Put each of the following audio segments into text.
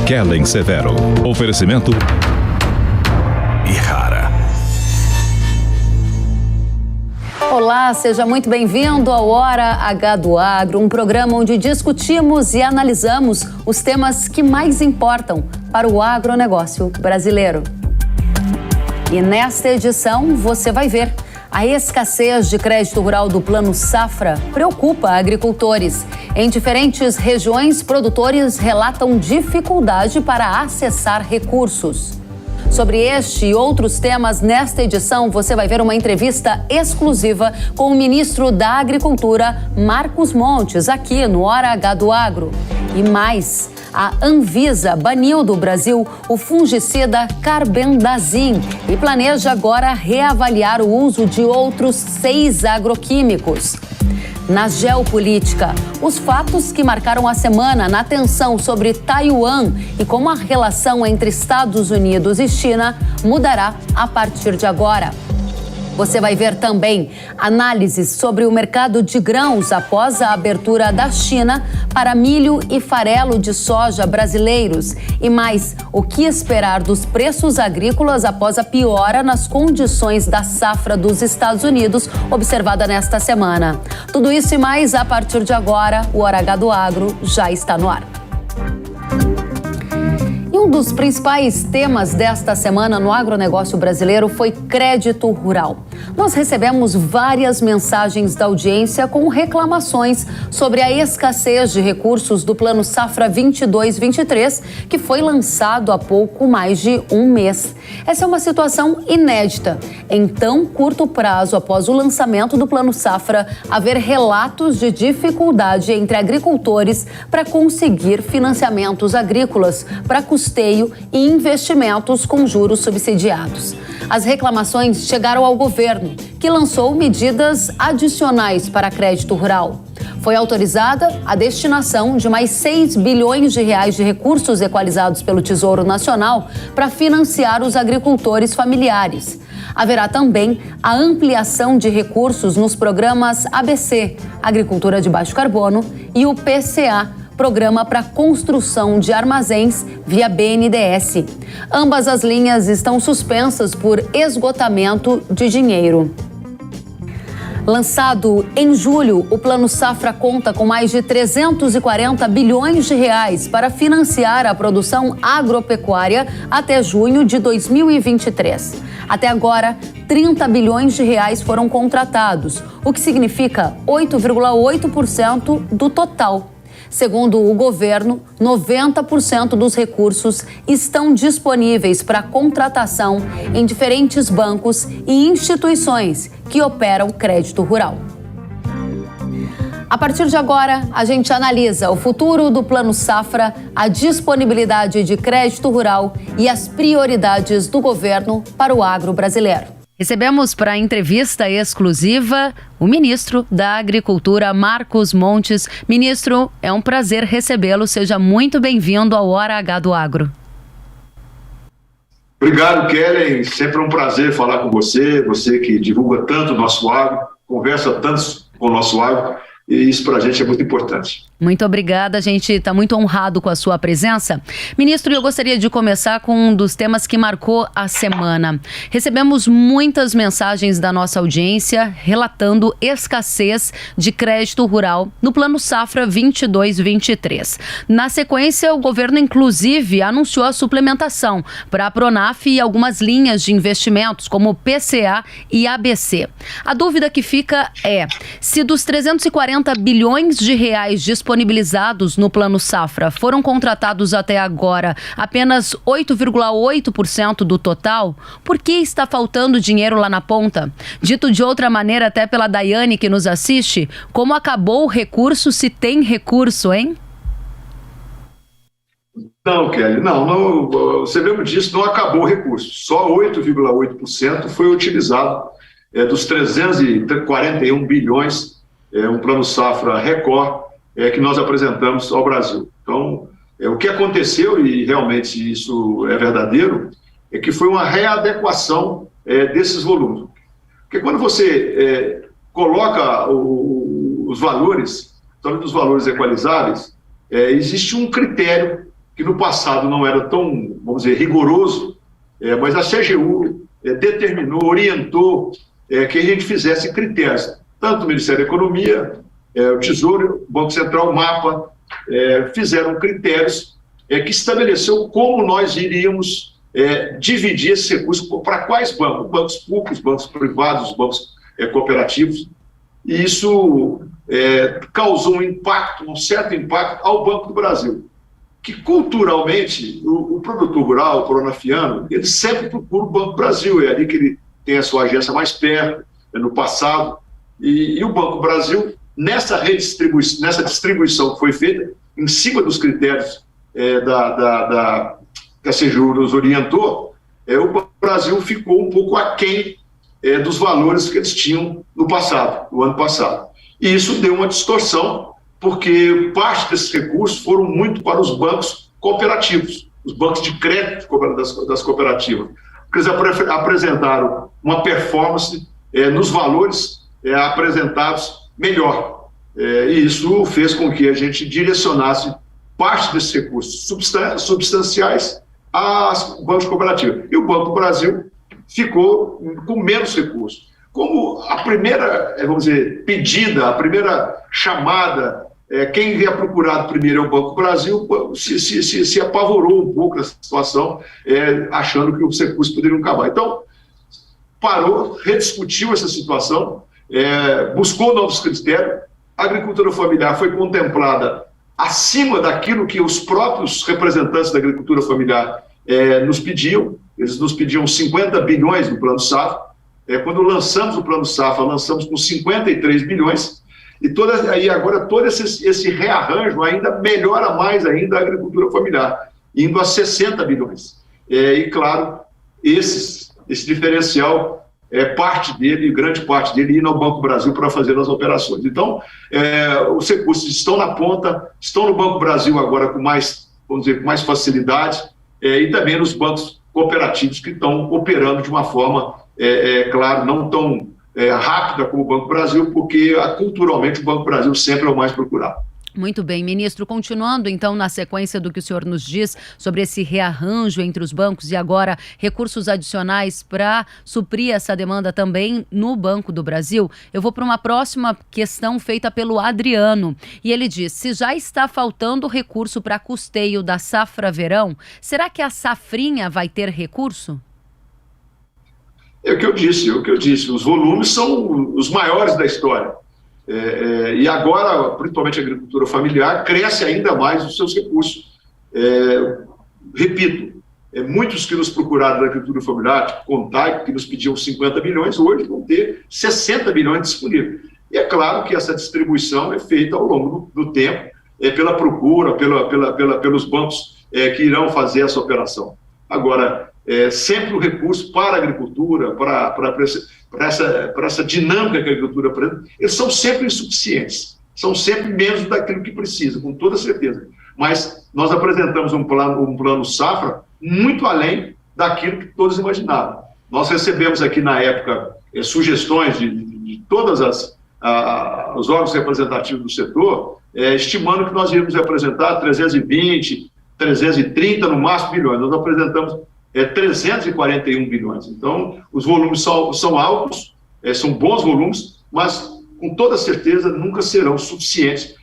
Kellen Severo. Oferecimento Ihara. Olá, seja muito bem-vindo ao Hora H do Agro, um programa onde discutimos e analisamos os temas que mais importam para o agronegócio brasileiro. E nesta edição você vai ver: a escassez de crédito rural do Plano Safra preocupa agricultores. Em diferentes regiões, produtores relatam dificuldade para acessar recursos. Sobre este e outros temas, nesta edição você vai ver uma entrevista exclusiva com o ministro da Agricultura, Marcos Montes, aqui no Hora H do Agro. E mais, a Anvisa baniu do Brasil o fungicida carbendazim e planeja agora reavaliar o uso de outros 6 agroquímicos. Na geopolítica, os fatos que marcaram a semana na tensão sobre Taiwan e como a relação entre Estados Unidos e China mudará a partir de agora. Você vai ver também análises sobre o mercado de grãos após a abertura da China para milho e farelo de soja brasileiros. E mais, o que esperar dos preços agrícolas após a piora nas condições da safra dos Estados Unidos observada nesta semana. Tudo isso e mais a partir de agora. O Hora H do Agro já está no ar. Um dos principais temas desta semana no agronegócio brasileiro foi crédito rural. Nós recebemos várias mensagens da audiência com reclamações sobre a escassez de recursos do Plano Safra 22-23, que foi lançado há pouco mais de um mês. Essa é uma situação inédita. Em tão curto prazo após o lançamento do Plano Safra, haver relatos de dificuldade entre agricultores para conseguir financiamentos agrícolas para custeio e investimentos com juros subsidiados. As reclamações chegaram ao governo, que lançou medidas adicionais para crédito rural. Foi autorizada a destinação de mais 6 bilhões de reais de recursos equalizados pelo Tesouro Nacional para financiar os agricultores familiares. Haverá também a ampliação de recursos nos programas ABC, Agricultura de Baixo Carbono, e o PCA, Programa para Construção de Armazéns via BNDES. Ambas as linhas estão suspensas por esgotamento de dinheiro. Lançado em julho, o Plano Safra conta com mais de 340 bilhões de reais para financiar a produção agropecuária até junho de 2023. Até agora, 30 bilhões de reais foram contratados, o que significa 8,8% do total. Segundo o governo, 90% dos recursos estão disponíveis para contratação em diferentes bancos e instituições que operam crédito rural. A partir de agora, a gente analisa o futuro do Plano Safra, a disponibilidade de crédito rural e as prioridades do governo para o agro brasileiro. Recebemos para a entrevista exclusiva o ministro da Agricultura, Marcos Montes. Ministro, é um prazer recebê-lo. Seja muito bem-vindo ao Hora H do Agro. Obrigado, Kellen. Sempre um prazer falar com você, você que divulga tanto o nosso agro, conversa tanto com o nosso agro, e isso para a gente é muito importante. Muito obrigada, a gente está muito honrado com a sua presença. Ministro, eu gostaria de começar com um dos temas que marcou a semana. Recebemos muitas mensagens da nossa audiência relatando escassez de crédito rural no Plano Safra 22-23. Na sequência, o governo inclusive anunciou a suplementação para a Pronaf e algumas linhas de investimentos como PCA e ABC. A dúvida que fica é: se dos 340 bilhões de reais disponibilizados no Plano Safra foram contratados até agora apenas 8,8% do total, por que está faltando dinheiro lá na ponta? Dito de outra maneira, até pela Daiane que nos assiste, como acabou o recurso, se tem recurso, hein? Não, Kelly, não, você mesmo disse, não acabou o recurso. Só 8,8% foi utilizado dos 341 bilhões, um Plano Safra Record, que nós apresentamos ao Brasil. Então, o que aconteceu, e realmente isso é verdadeiro, é que foi uma readequação desses volumes. Porque quando você coloca os valores, falando dos valores equalizáveis, existe um critério que no passado não era tão, vamos dizer, rigoroso, mas a CGU determinou, orientou que a gente fizesse critérios, tanto o Ministério da Economia, o Tesouro, o Banco Central, o MAPA, fizeram critérios que estabeleceu como nós iríamos dividir esse recurso para quais bancos, bancos públicos, bancos privados, bancos cooperativos, e isso causou um certo impacto ao Banco do Brasil, que culturalmente o produtor rural, o pronafiano, ele sempre procura o Banco do Brasil, é ali que ele tem a sua agência mais perto, no passado, e o Banco do Brasil, nessa distribuição que foi feita, em cima dos critérios que a CGU nos orientou, o Banco do Brasil ficou um pouco aquém dos valores que eles tinham no ano passado. E isso deu uma distorção, porque parte desses recursos foram muito para os bancos cooperativos, os bancos de crédito das cooperativas, porque eles apresentaram uma performance nos valores apresentados melhor. E isso fez com que a gente direcionasse parte desses recursos substanciais aos bancos cooperativos. E o Banco do Brasil ficou com menos recursos. Como a primeira, vamos dizer, pedida, a primeira chamada, quem veio procurado primeiro é o Banco do Brasil, se apavorou um pouco nessa situação, achando que os recursos poderiam acabar. Então, parou, rediscutiu essa situação, buscou novos critérios, a agricultura familiar foi contemplada acima daquilo que os próprios representantes da agricultura familiar nos pediam. Eles nos pediam 50 bilhões no Plano Safra. Quando lançamos o Plano Safra, lançamos com 53 bilhões, e agora todo esse rearranjo ainda melhora mais ainda a agricultura familiar, indo a 60 bilhões. E, claro, esse diferencial, parte dele, grande parte dele, indo ao Banco do Brasil para fazer as operações. Então, os recursos estão na ponta, estão no Banco do Brasil agora com mais, vamos dizer, com mais facilidade, e também nos bancos cooperativos que estão operando de uma forma, claro, não tão rápida como o Banco do Brasil, porque culturalmente o Banco do Brasil sempre é o mais procurado. Muito bem, ministro, continuando então na sequência do que o senhor nos diz sobre esse rearranjo entre os bancos e agora recursos adicionais para suprir essa demanda também no Banco do Brasil, eu vou para uma próxima questão feita pelo Adriano, e ele diz: se já está faltando recurso para custeio da safra verão, será que a safrinha vai ter recurso? É o que eu disse, os volumes são os maiores da história. E agora, principalmente a agricultura familiar, cresce ainda mais os seus recursos. Repito, muitos que nos procuraram da agricultura familiar, tipo Contai, que nos pediam 50 bilhões, hoje vão ter 60 bilhões disponíveis. E é claro que essa distribuição é feita ao longo do tempo, pela procura, pelos bancos que irão fazer essa operação. Agora, sempre o recurso para a agricultura, para essa dinâmica que a agricultura apresenta, eles são sempre insuficientes, são sempre menos daquilo que precisa, com toda certeza. Mas nós apresentamos um plano safra muito além daquilo que todos imaginavam. Nós recebemos aqui na época sugestões de todas os órgãos representativos do setor, estimando que nós íamos apresentar 320, 330 no máximo bilhões. Nós apresentamos 341 bilhões. Então, os volumes são altos, são bons volumes, mas com toda certeza nunca serão suficientes,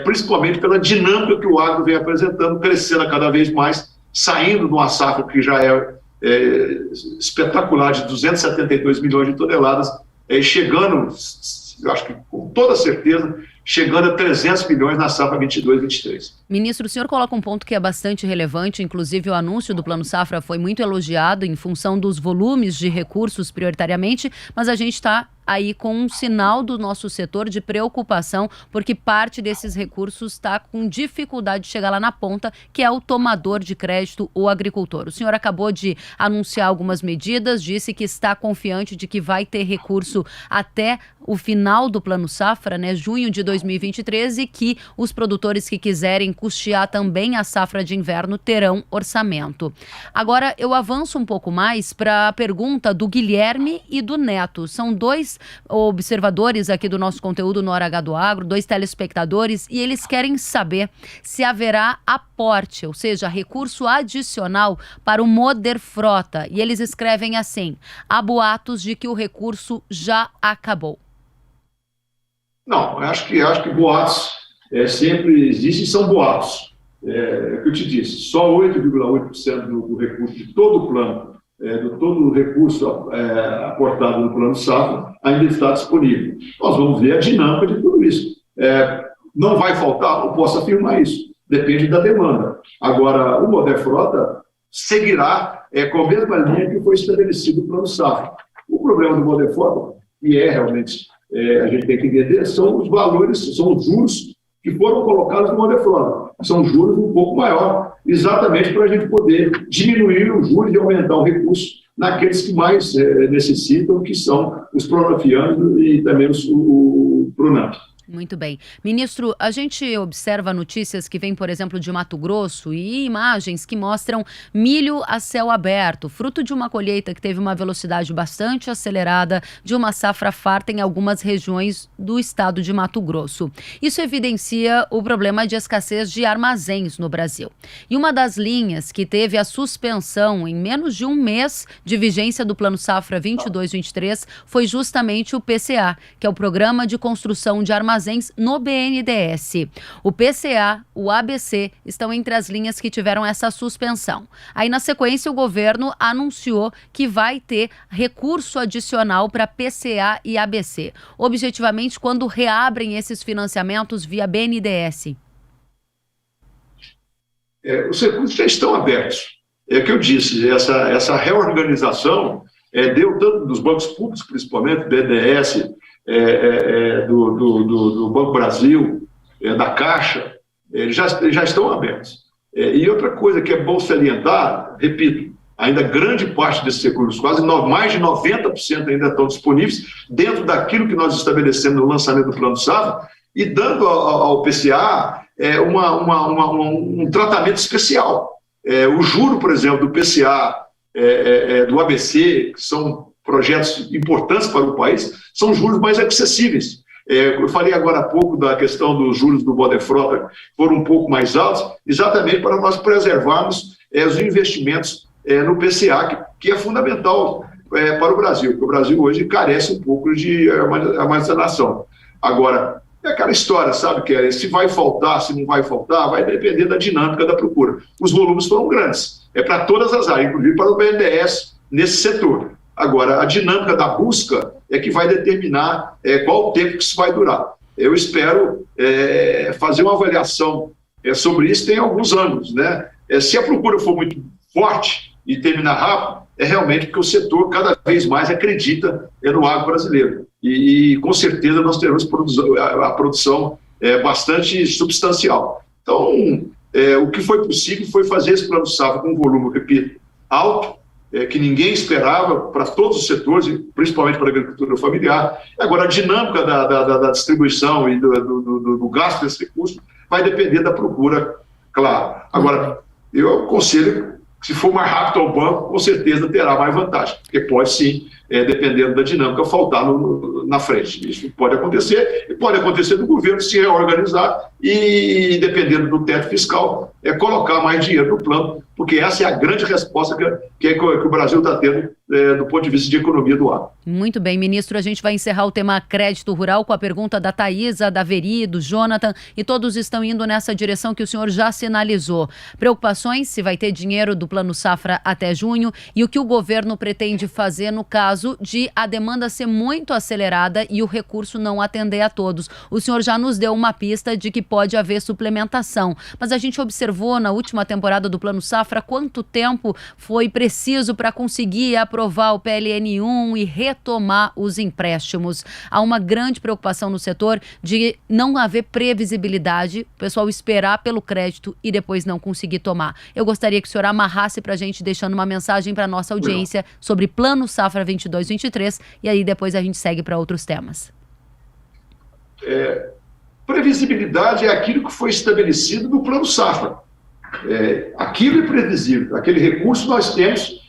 principalmente pela dinâmica que o agro vem apresentando, crescendo cada vez mais, saindo de uma safra que já é espetacular, de 272 milhões de toneladas, chegando, eu acho que com toda certeza, chegando a 300 milhões na safra 22-23. Ministro, o senhor coloca um ponto que é bastante relevante, inclusive o anúncio do Plano Safra foi muito elogiado em função dos volumes de recursos prioritariamente, mas a gente está aí com um sinal do nosso setor de preocupação, porque parte desses recursos está com dificuldade de chegar lá na ponta, que é o tomador de crédito, o agricultor. O senhor acabou de anunciar algumas medidas, disse que está confiante de que vai ter recurso até o final do Plano Safra, junho de 2023, e que os produtores que quiserem custear também a safra de inverno terão orçamento. Agora, eu avanço um pouco mais para a pergunta do Guilherme e do Neto. São 2 observadores aqui do nosso conteúdo no Hora H do Agro, 2 telespectadores, e eles querem saber se haverá aporte, ou seja, recurso adicional para o Moderfrota. E eles escrevem assim: há boatos de que o recurso já acabou. Não, acho que boatos sempre existem, são boatos. É o que eu te disse, só 8,8% do recurso de todo o plano, de todo o recurso aportado no plano safra, ainda está disponível. Nós vamos ver a dinâmica de tudo isso. Não vai faltar? Não posso afirmar isso. Depende da demanda. Agora, o Moderfrota seguirá com a mesma linha que foi estabelecido no plano safra. O problema do Moderfrota, que realmente a gente tem que entender, são os valores, são os juros que foram colocados no Moderfrota. São juros um pouco maior, exatamente para a gente poder diminuir os juros e aumentar o recurso naqueles que mais necessitam, que são os pronafianos e também o Pronamp. Muito bem. Ministro, a gente observa notícias que vêm, por exemplo, de Mato Grosso e imagens que mostram milho a céu aberto, fruto de uma colheita que teve uma velocidade bastante acelerada, de uma safra farta em algumas regiões do estado de Mato Grosso. Isso evidencia o problema de escassez de armazéns no Brasil. E uma das linhas que teve a suspensão em menos de um mês de vigência do Plano Safra 22-23 foi justamente o PCA, que é o Programa de Construção de Armazéns no BNDES. O PCA, o ABC, estão entre as linhas que tiveram essa suspensão. Aí, na sequência, o governo anunciou que vai ter recurso adicional para PCA e ABC. Objetivamente, quando reabrem esses financiamentos via BNDES? Os recursos já estão abertos. É o que eu disse, essa reorganização deu tanto dos bancos públicos, principalmente, BNDES, do Banco Brasil, da Caixa, já estão abertos. E outra coisa que é bom salientar, repito, ainda grande parte desses recursos, mais de 90% ainda estão disponíveis dentro daquilo que nós estabelecemos no lançamento do Plano Safra e dando ao PCA um tratamento especial. O juro, por exemplo, do PCA, do ABC, que são projetos importantes para o país, são juros mais acessíveis. Eu falei agora há pouco da questão dos juros do Moderfrota, que foram um pouco mais altos, exatamente para nós preservarmos os investimentos no PCA, que é fundamental para o Brasil, porque o Brasil hoje carece um pouco de armazenação. Agora, é aquela história, sabe, que se vai faltar, se não vai faltar, vai depender da dinâmica da procura. Os volumes foram grandes, para todas as áreas, inclusive para o BNDES nesse setor. Agora, a dinâmica da busca é que vai determinar qual o tempo que isso vai durar. Eu espero fazer uma avaliação sobre isso tem alguns anos, né? Se a procura for muito forte e terminar rápido, é realmente porque o setor cada vez mais acredita no agro brasileiro. E com certeza nós teremos a produção bastante substancial. Então, o que foi possível foi fazer esse plano safra com um volume, eu repito, alto, que ninguém esperava para todos os setores, principalmente para a agricultura familiar. Agora, a dinâmica da distribuição e do gasto desse recurso vai depender da procura, claro. Agora, eu aconselho, se for mais rápido ao banco, com certeza terá mais vantagem, porque pode sim, dependendo da dinâmica, faltar na frente. Isso pode acontecer, e pode acontecer do governo se reorganizar e, dependendo do teto fiscal, colocar mais dinheiro no plano, porque essa é a grande resposta que o Brasil está tendo do ponto de vista de economia do agro. Muito bem, ministro, a gente vai encerrar o tema crédito rural com a pergunta da Thaisa, da Veri, do Jonathan, e todos estão indo nessa direção que o senhor já sinalizou. Preocupações se vai ter dinheiro do Plano Safra até junho e o que o governo pretende fazer no caso de a demanda ser muito acelerada e o recurso não atender a todos. O senhor já nos deu uma pista de que pode haver suplementação, mas a gente observou na última temporada do Plano Safra quanto tempo foi preciso para conseguir aprovar o PLN1 e retomar os empréstimos. Há uma grande preocupação no setor de não haver previsibilidade, o pessoal esperar pelo crédito e depois não conseguir tomar. Eu gostaria que o senhor amarrasse para a gente, deixando uma mensagem para a nossa audiência sobre Plano Safra 22-23 e aí depois a gente segue para outros temas. Previsibilidade é aquilo que foi estabelecido no Plano Safra. Aquilo é previsível, aquele recurso nós temos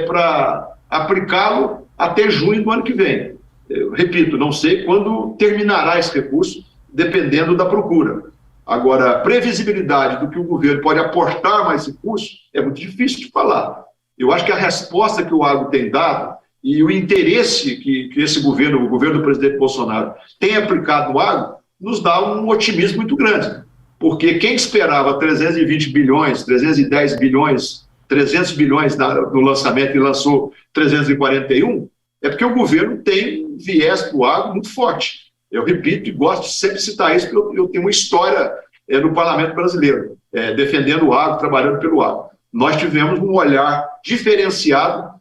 para aplicá-lo até junho do ano que vem. Eu repito, não sei quando terminará esse recurso, dependendo da procura. Agora, a previsibilidade do que o governo pode aportar mais recursos é muito difícil de falar. Eu acho que a resposta que o agro tem dado e o interesse que esse governo, o governo do presidente Bolsonaro, tem aplicado no agro, nos dá um otimismo muito grande. Porque quem esperava 320 bilhões, 310 bilhões, 300 bilhões no lançamento e lançou 341, é porque o governo tem um viés para o agro muito forte. Eu repito e gosto de sempre citar isso, porque eu tenho uma história no parlamento brasileiro, defendendo o agro, trabalhando pelo agro. Nós tivemos um olhar diferenciado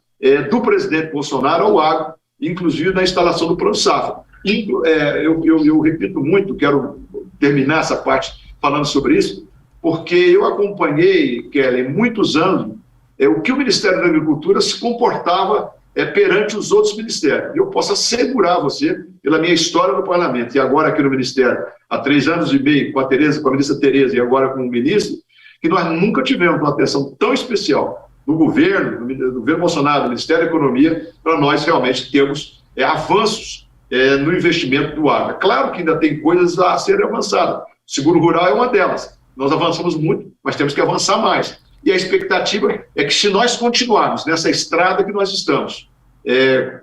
do presidente Bolsonaro ao agro, inclusive na instalação do Plano Safra. Eu repito muito, quero terminar essa parte falando sobre isso, porque eu acompanhei, Kelly, muitos anos, o que o Ministério da Agricultura se comportava perante os outros ministérios. Eu posso assegurar você, pela minha história no parlamento, e agora aqui no Ministério, há 3 anos e meio, com a ministra Tereza, e agora com o ministro, que nós nunca tivemos uma atenção tão especial do governo Bolsonaro, do Ministério da Economia, para nós realmente termos avanços no investimento do agro. Claro que ainda tem coisas a serem avançadas. O seguro rural é uma delas. Nós avançamos muito, mas temos que avançar mais. E a expectativa é que, se nós continuarmos nessa estrada que nós estamos,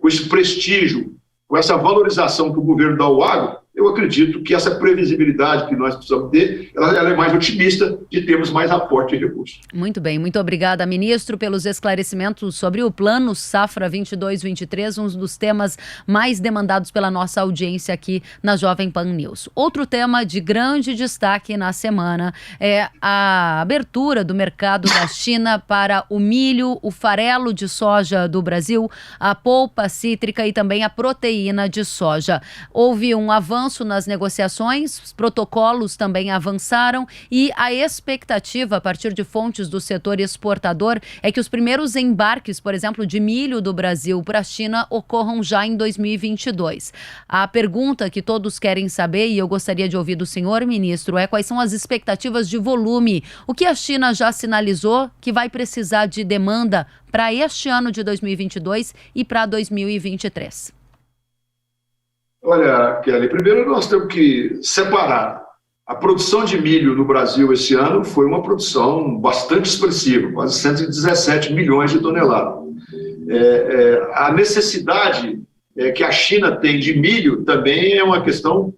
com esse prestígio, com essa valorização que o governo dá ao agro, eu acredito que essa previsibilidade que nós precisamos ter, ela é mais otimista de termos mais aporte de recursos. Muito bem, muito obrigada, ministro, pelos esclarecimentos sobre o Plano Safra 22-23, um dos temas mais demandados pela nossa audiência aqui na Jovem Pan News. Outro tema de grande destaque na semana é a abertura do mercado da China para o milho, o farelo de soja do Brasil, a polpa cítrica e também a proteína de soja. Houve um avanço nas negociações, os protocolos também avançaram e a expectativa a partir de fontes do setor exportador é que os primeiros embarques, por exemplo, de milho do Brasil para a China ocorram já em 2022. A pergunta que todos querem saber, e eu gostaria de ouvir do senhor ministro, é quais são as expectativas de volume. O que a China já sinalizou que vai precisar de demanda para este ano de 2022 e para 2023? Olha, Kelly, primeiro nós temos que separar. A produção de milho no Brasil esse ano foi uma produção bastante expressiva, quase 117 milhões de toneladas. A necessidade que a China tem de milho também é uma questão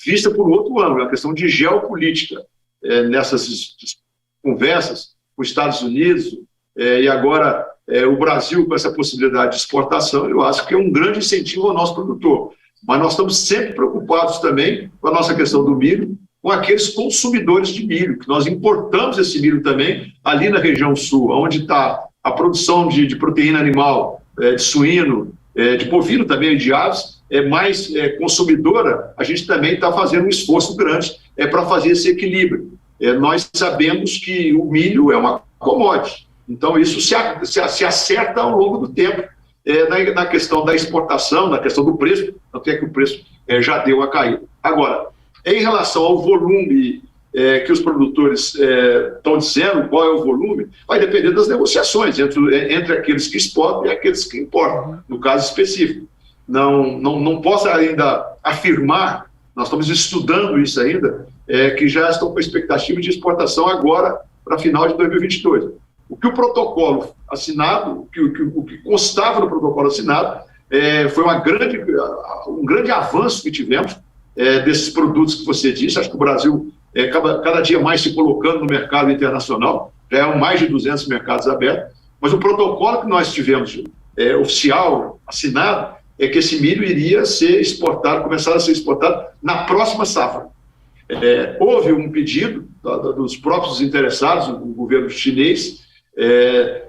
vista por outro ângulo, é uma questão de geopolítica. Nessas conversas com os Estados Unidos e agora o Brasil com essa possibilidade de exportação, eu acho que é um grande incentivo ao nosso produtor. Mas nós estamos sempre preocupados também com a nossa questão do milho, com aqueles consumidores de milho, que nós importamos esse milho também ali na região sul, onde está a produção de proteína animal, de suíno, de bovino também, de aves, mais consumidora, a gente também está fazendo um esforço grande para fazer esse equilíbrio. Nós sabemos que o milho é uma commodity, então isso se acerta ao longo do tempo. Na questão da exportação, na questão do preço, até que o preço já deu a cair. Agora, em relação ao volume que os produtores estão dizendo, qual é o volume, vai depender das negociações entre aqueles que exportam e aqueles que importam, no caso específico. Não posso ainda afirmar, nós estamos estudando isso ainda, que já estão com expectativa de exportação agora para final de 2022. O que o protocolo assinado, o que constava no protocolo assinado, foi um grande avanço que tivemos desses produtos que você disse. Acho que o Brasil cada dia mais se colocando no mercado internacional, já há mais de 200 mercados abertos, mas o protocolo que nós tivemos oficial, assinado, é que esse milho iria ser exportado, começar a ser exportado na próxima safra. Houve um pedido dos próprios interessados, do governo chinês,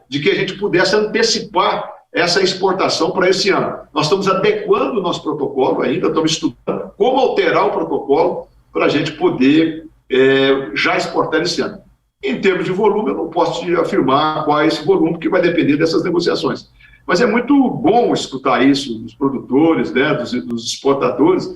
de que a gente pudesse antecipar essa exportação para esse ano. Nós estamos adequando o nosso protocolo ainda, estamos estudando como alterar o protocolo para a gente poder já exportar esse ano. Em termos de volume, eu não posso te afirmar qual é esse volume, porque vai depender dessas negociações. Mas é muito bom escutar isso dos produtores, dos exportadores,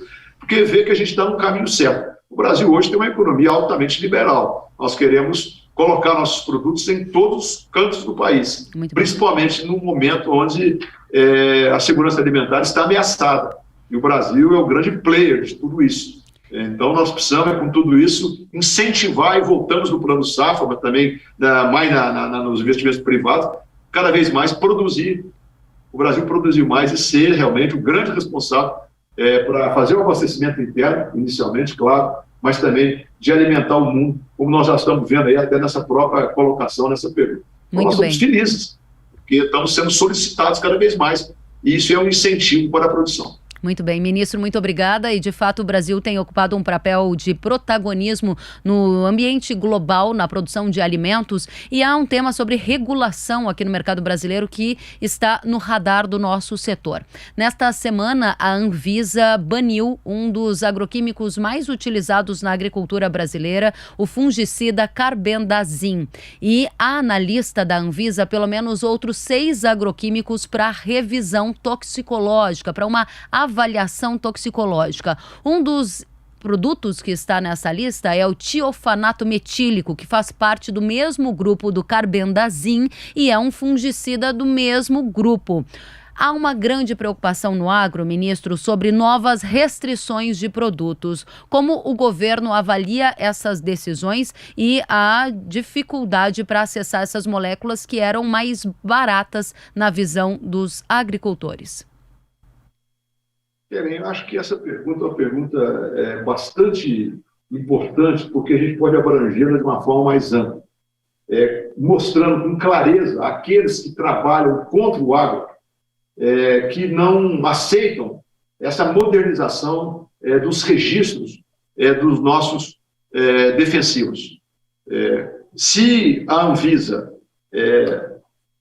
porque vê que a gente está no caminho certo. O Brasil hoje tem uma economia altamente liberal. Nós queremos colocar nossos produtos em todos os cantos do país, principalmente no momento onde a segurança alimentar está ameaçada. E o Brasil é o grande player de tudo isso. Então, nós precisamos, com tudo isso, incentivar, e voltamos no Plano Safra, mas também mais nos investimentos privados, cada vez mais produzir, o Brasil produzir mais e ser realmente o grande responsável para fazer o abastecimento interno, inicialmente, claro, mas também de alimentar o mundo, como nós já estamos vendo aí até nessa própria colocação, nessa pergunta. Então, nós estamos felizes, porque estamos sendo solicitados cada vez mais, e isso é um incentivo para a produção. Muito bem, ministro, muito obrigada. E, de fato, o Brasil tem ocupado um papel de protagonismo no ambiente global, na produção de alimentos. E há um tema sobre regulação aqui no mercado brasileiro que está no radar do nosso setor. Nesta semana, a Anvisa baniu um dos agroquímicos mais utilizados na agricultura brasileira, o fungicida carbendazim. E há na lista da Anvisa pelo menos outros 6 agroquímicos para revisão toxicológica, para uma avaliação toxicológica. Um dos produtos que está nessa lista é o tiofanato metílico, que faz parte do mesmo grupo do carbendazim e é um fungicida do mesmo grupo. Há uma grande preocupação no agro, ministro, sobre novas restrições de produtos. Como o governo avalia essas decisões e a dificuldade para acessar essas moléculas que eram mais baratas na visão dos agricultores? Eu acho que essa pergunta é uma pergunta bastante importante, porque a gente pode abrangê-la de uma forma mais ampla, mostrando com clareza aqueles que trabalham contra o agro, que não aceitam essa modernização dos registros dos nossos defensivos. Se a Anvisa,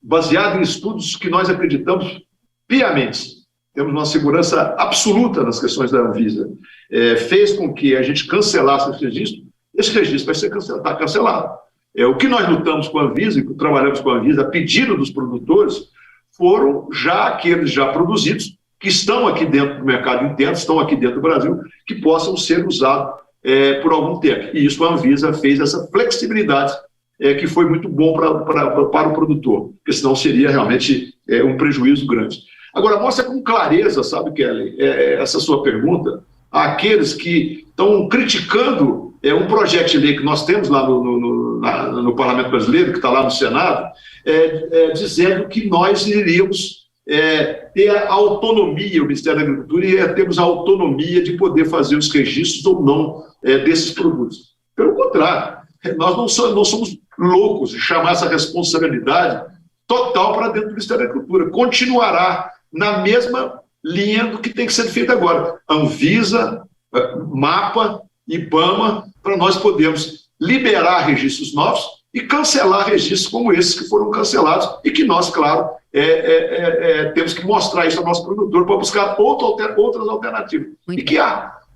baseada em estudos que nós acreditamos piamente, temos uma segurança absoluta nas questões da Anvisa, fez com que a gente cancelasse esse registro vai ser cancelado, está cancelado. O que nós lutamos com a Anvisa, e trabalhamos com a Anvisa a pedido dos produtores, foram já aqueles já produzidos, que estão aqui dentro do mercado interno, estão aqui dentro do Brasil, que possam ser usados por algum tempo. E isso a Anvisa fez essa flexibilidade, que foi muito bom para o produtor, porque senão seria realmente um prejuízo grande. Agora, mostra com clareza, sabe, Kelly, essa sua pergunta, àqueles que estão criticando um projeto de lei que nós temos lá no Parlamento Brasileiro, que está lá no Senado, dizendo que nós iríamos ter a autonomia, o Ministério da Agricultura ia termos a autonomia de poder fazer os registros ou não desses produtos. Pelo contrário, nós não somos loucos de chamar essa responsabilidade total para dentro do Ministério da Agricultura. Continuará na mesma linha do que tem que ser feito agora. Anvisa, MAPA, IBAMA, para nós podermos liberar registros novos e cancelar registros como esses que foram cancelados e que nós, claro, temos que mostrar isso ao nosso produtor para buscar outras alternativas. E que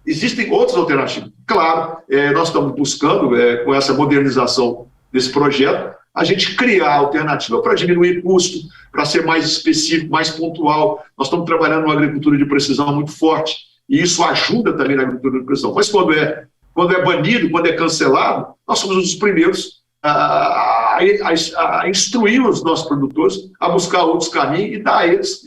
existem outras alternativas. Claro, nós estamos buscando, com essa modernização desse projeto, a gente criar alternativa para diminuir custo, para ser mais específico, mais pontual. Nós estamos trabalhando numa agricultura de precisão muito forte, e isso ajuda também na agricultura de precisão. Mas quando é banido, quando é cancelado, nós somos os primeiros a instruir os nossos produtores a buscar outros caminhos e dar a eles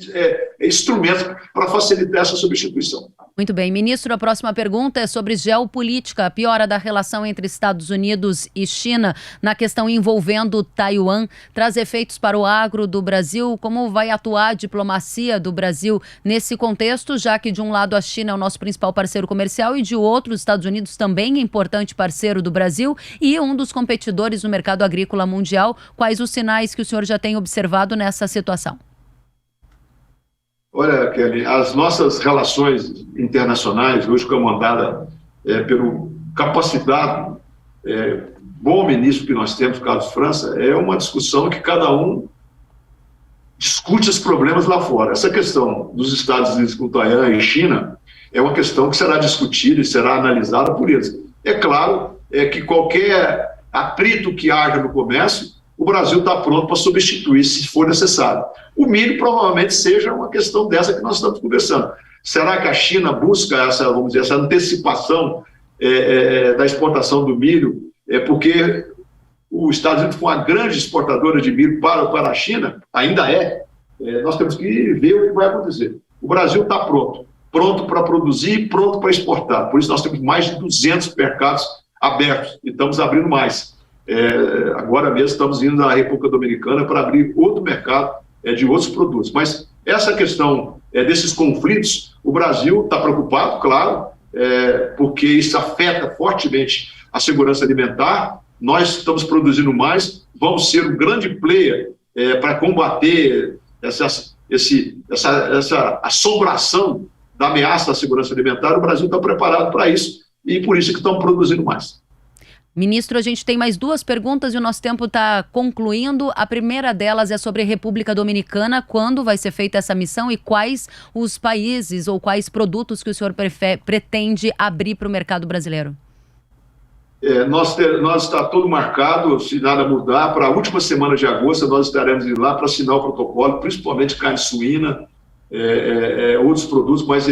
instrumentos para facilitar essa substituição. Muito bem. Ministro, a próxima pergunta é sobre geopolítica, a piora da relação entre Estados Unidos e China na questão envolvendo Taiwan. Traz efeitos para o agro do Brasil? Como vai atuar a diplomacia do Brasil nesse contexto, já que de um lado a China é o nosso principal parceiro comercial e de outro os Estados Unidos também é importante parceiro do Brasil e um dos competidores no mercado agrícola mundial? Quais os sinais que o senhor já tem observado nessa situação? Olha, Kelly, as nossas relações internacionais, hoje comandadas pelo capacitado, bom ministro que nós temos, Carlos França, é uma discussão que cada um discute os problemas lá fora. Essa questão dos Estados Unidos com Taiwan e China é uma questão que será discutida e será analisada por eles. É claro que qualquer atrito que haja no comércio, o Brasil está pronto para substituir se for necessário. O milho provavelmente seja uma questão dessa que nós estamos conversando. Será que a China busca essa, vamos dizer, essa antecipação da exportação do milho? Porque os Estados Unidos foi uma grande exportadora de milho para a China, ainda nós temos que ver o que vai acontecer. O Brasil está pronto para produzir, pronto para exportar. Por isso nós temos mais de 200 mercados abertos e estamos abrindo mais. Agora mesmo estamos indo na República Dominicana para abrir outro mercado de outros produtos. Mas essa questão desses conflitos, o Brasil está preocupado, claro, porque isso afeta fortemente a segurança alimentar. Nós estamos produzindo mais, vamos ser um grande player para combater essa assombração da ameaça à segurança alimentar. O Brasil está preparado para isso e por isso que estamos produzindo mais. Ministro, a gente tem mais 2 perguntas e o nosso tempo está concluindo. A primeira delas é sobre a República Dominicana. Quando vai ser feita essa missão e quais os países ou quais produtos que o senhor pretende abrir para o mercado brasileiro? Nós está tudo marcado, se nada mudar, para a última semana de agosto nós estaremos indo lá para assinar o protocolo, principalmente carne suína, outros produtos, mas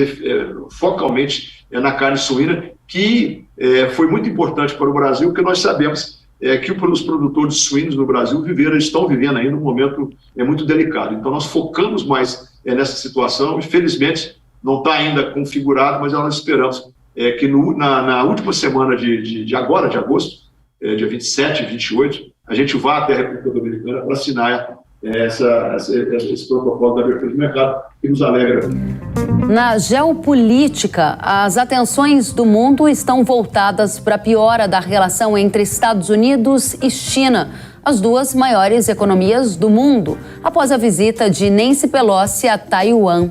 focalmente na carne suína, que foi muito importante para o Brasil, porque nós sabemos que os produtores suínos no Brasil estão vivendo ainda um momento muito delicado. Então nós focamos mais nessa situação, infelizmente não está ainda configurado, mas nós esperamos que na última semana de agosto, dia 27 e 28, a gente vá até a República Dominicana para assinar esse protocolo da abertura do mercado, que nos alegra. Na geopolítica, as atenções do mundo estão voltadas para a piora da relação entre Estados Unidos e China, as 2 maiores economias do mundo, após a visita de Nancy Pelosi a Taiwan.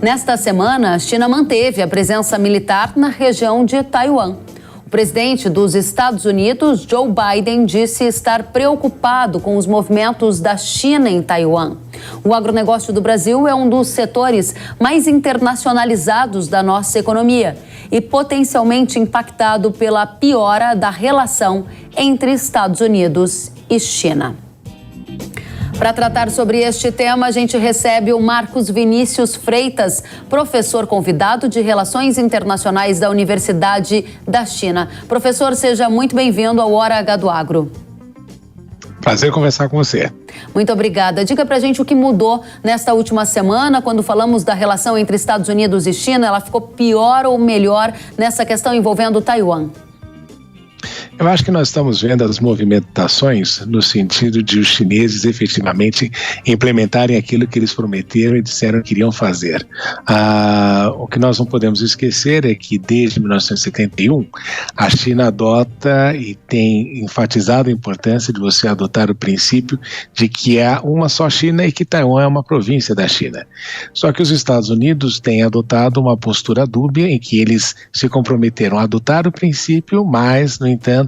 Nesta semana, a China manteve a presença militar na região de Taiwan. O presidente dos Estados Unidos, Joe Biden, disse estar preocupado com os movimentos da China em Taiwan. O agronegócio do Brasil é um dos setores mais internacionalizados da nossa economia e potencialmente impactado pela piora da relação entre Estados Unidos e China. Para tratar sobre este tema, a gente recebe o Marcos Vinícius Freitas, professor convidado de Relações Internacionais da Universidade da China. Professor, seja muito bem-vindo ao Hora H do Agro. Prazer conversar com você. Muito obrigada. Diga pra gente o que mudou nesta última semana, quando falamos da relação entre Estados Unidos e China. Ela ficou pior ou melhor nessa questão envolvendo Taiwan? Eu acho que nós estamos vendo as movimentações no sentido de os chineses efetivamente implementarem aquilo que eles prometeram e disseram que iriam fazer. O que nós não podemos esquecer é que desde 1971 a China adota e tem enfatizado a importância de você adotar o princípio de que há uma só China e que Taiwan é uma província da China. Só que os Estados Unidos têm adotado uma postura dúbia em que eles se comprometeram a adotar o princípio, mas, no entanto,